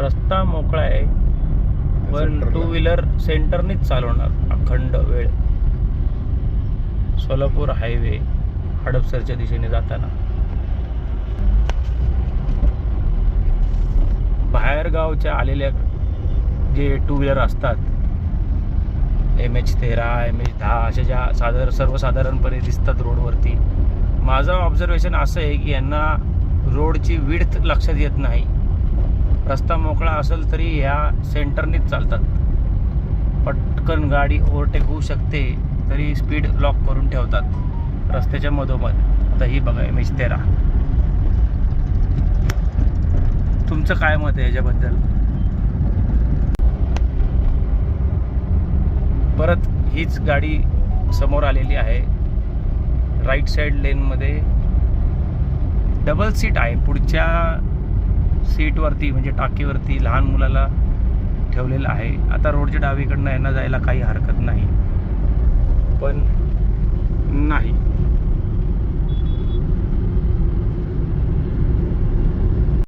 रस्ता मोकळा आहे पण टू व्हीलर सेंटरनीच चालवणार अखंड वेळ. सोलापूर हायवे हडपसरच्या दिशेने जाताना बाहेरगावच्या आलेल्या जे टू व्हीलर असतात MH13 MH10 अशा ज्या सर्वसाधारणपणे दिसतात रोडवरती, माझं ऑब्झर्वेशन असं आहे की यांना रोडची विड्थ लक्षात येत नाही. रस्ता मोकळा असेल तरी ह्या सेंटरनीच चालतात. पटकन गाडी ओव्हरटेक होऊ शकते तरी स्पीड लॉक करून ठेवतात रस्त्याच्या मधोमध. आता ही बघा MH13. तुमचं काय मत आहे याच्याबद्दल? परत हीच गाडी समोर आलेली आहे. राईट साईड लेनमध्ये डबल सीट आहे. पुढच्या सीटवरती म्हणजे टाकीवरती लहान मुलाला ठेवलेलं आहे. आता रोडच्या डावीकडनं यांना जायला काही हरकत नाही, पण नाही